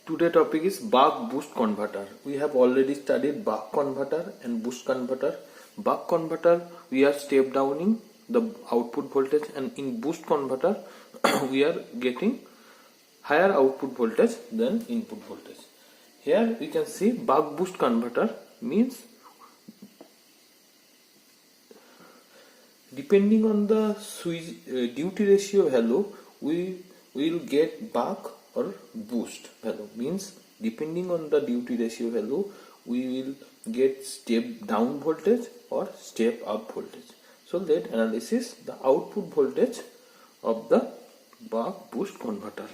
Today topic is buck boost converter. We have already studied buck converter and boost converter. Buck converter, we are step downing the output voltage, and in boost converter we are getting higher output voltage than input voltage. Here we can see buck boost converter means depending on the switch duty ratio value, we will get buck or boost value. Means depending on the duty ratio value, we will get step down voltage or step up voltage. So let analysis the output voltage of the buck boost converter.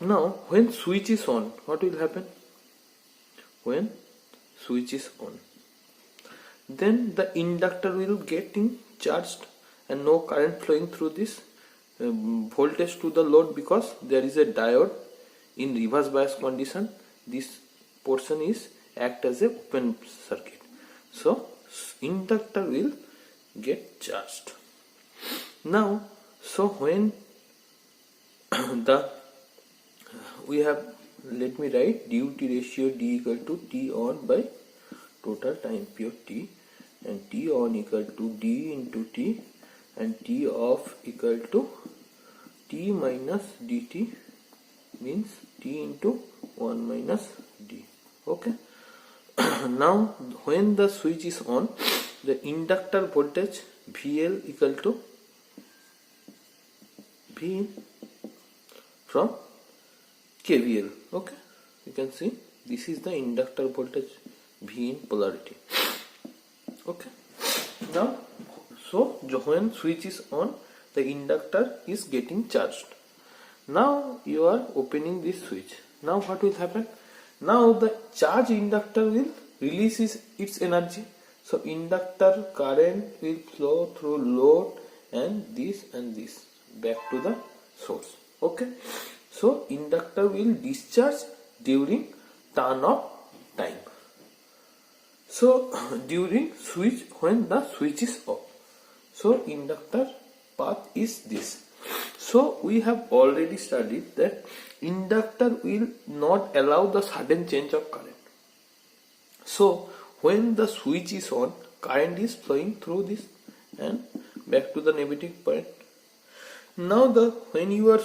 Now when switch is on, what will happen? When switch is on, then the inductor will getting charged and no current flowing through this voltage to the load, because there is a diode in reverse bias condition. This portion is act as a open circuit, so inductor will get charged. Now so when the we have, let me write duty ratio D equal to T on by total time period T, and T on equal to D into T, and T off equal to T minus dt, means T into 1 minus D. Okay. Now when the switch is on, the inductor voltage VL equal to V from KVL. Okay, you can see this is the inductor voltage V in polarity. Okay. Now so when switch is on, the inductor is getting charged. Now you are opening this switch. Now what will happen? Now the charged inductor will release its energy. So inductor current will flow through load and this back to the source. Okay. So inductor will discharge during turn off time. So during switch, when the switch is off, so inductor path is this. So we have already studied that inductor will not allow the sudden change of current. So when the switch is on, current is flowing through this and back to the negative point. Now when you are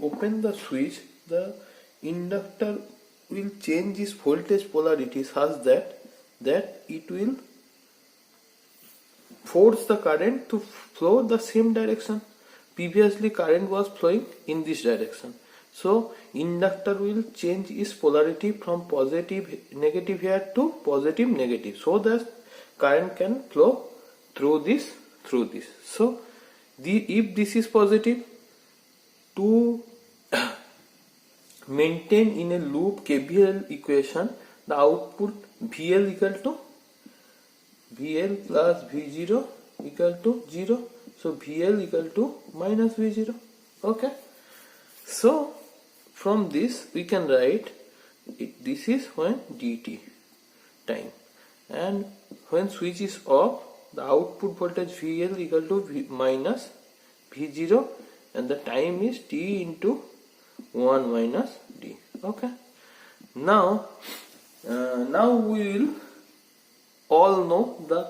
open the switch, the inductor will change its voltage polarity such that it will force the current to flow the same direction. Previously current was flowing in this direction, so inductor will change its polarity from positive negative here to positive negative, so that current can flow through this. So if this is positive, to maintain in a loop KVL equation, the output VL equal to VL plus V0 equal to 0. So VL equal to minus V0. Okay. So from this we can write this is when dt time, and when switch is off, the output voltage VL equal to minus V0, and the time is T into 1 minus D. Okay. Now we will all know the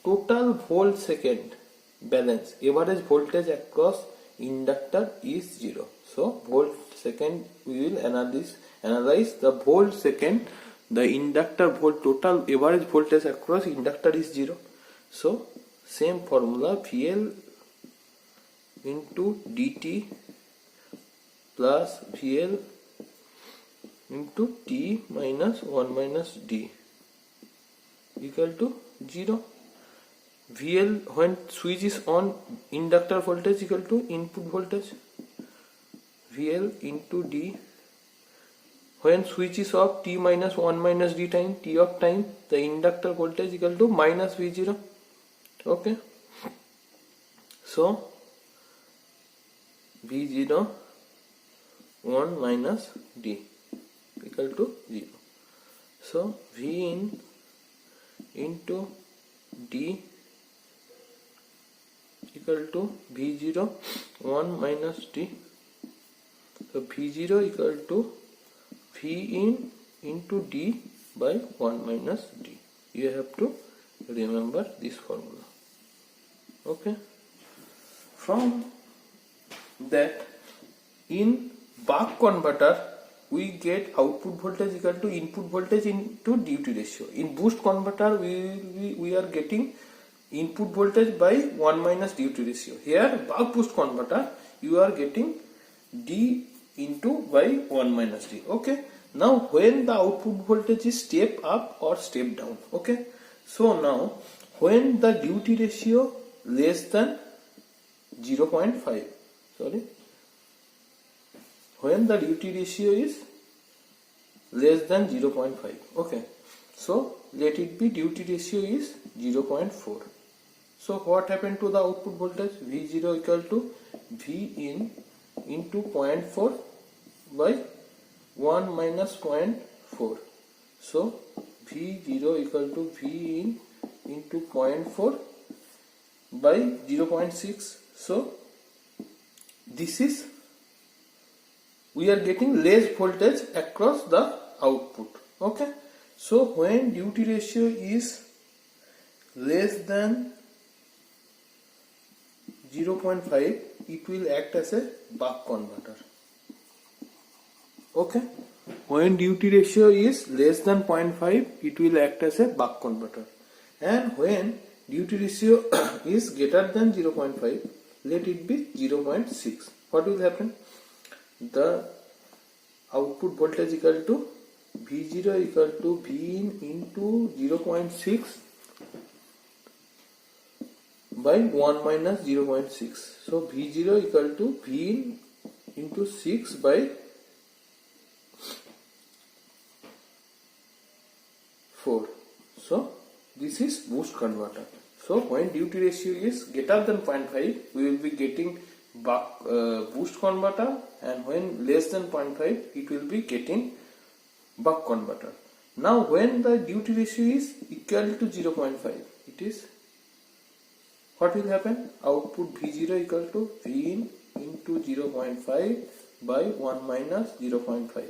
total volt second balance. Average voltage across inductor is 0. So volt second, we will analyze the volt second. The inductor volt total average voltage across inductor is 0. So same formula, VL into dt plus VL into T minus 1 minus D equal to 0. VL when switch is on, inductor voltage equal to input voltage VL into D. When switch is off, T minus 1 minus D time, T of time, the inductor voltage equal to minus V0. Okay. So V0 1 minus D equal to 0. So V in into D equal to V0 1 minus D. So V0 equal to V in into D by 1 minus D. You have to remember this formula. Okay. From that, in buck converter we get output voltage equal to input voltage into duty ratio. In boost converter we are getting input voltage by 1 minus duty ratio. Here buck boost converter you are getting D into by 1 minus D. Okay. Now when the output voltage is step up or step down. Okay. So now when the duty ratio less than 0.5, sorry, when the duty ratio is less than 0.5. Okay, so let it be duty ratio is 0.4. So what happened to the output voltage? V0 equal to V in into 0.4 by 1 minus 0.4. So V0 equal to V in into 0.4 by 0.6. So this is, we are getting less voltage across the output. Okay. So when duty ratio is less than 0.5, it will act as a buck converter. Okay. When duty ratio is less than 0.5, it will act as a buck converter. And when duty ratio is greater than 0.5, let it be 0.6. What will happen? The output voltage equal to V0 equal to V in into 0.6 by 1 minus 0.6. So V0 equal to V in into 6 by 4. So this is boost converter. So when duty ratio is greater than 0.5, we will be getting buck boost converter, and when less than 0.5, it will be getting buck converter. Now when the duty ratio is equal to 0.5, it is, what will happen? Output V0 equal to V in into 0.5 by 1 minus 0.5,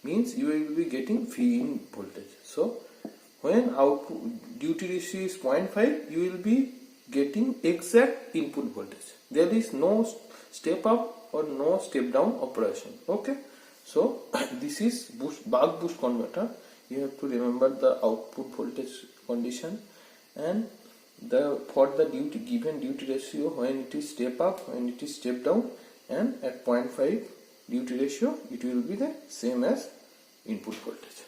means you will be getting V in voltage. So when output duty ratio is 0.5, you will be getting exact input voltage. There is no step up or no step down operation. Okay. So this is buck boost converter. You have to remember the output voltage condition and for the given duty ratio, when it is step up, when it is step down, and at 0.5 duty ratio, it will be the same as input voltage.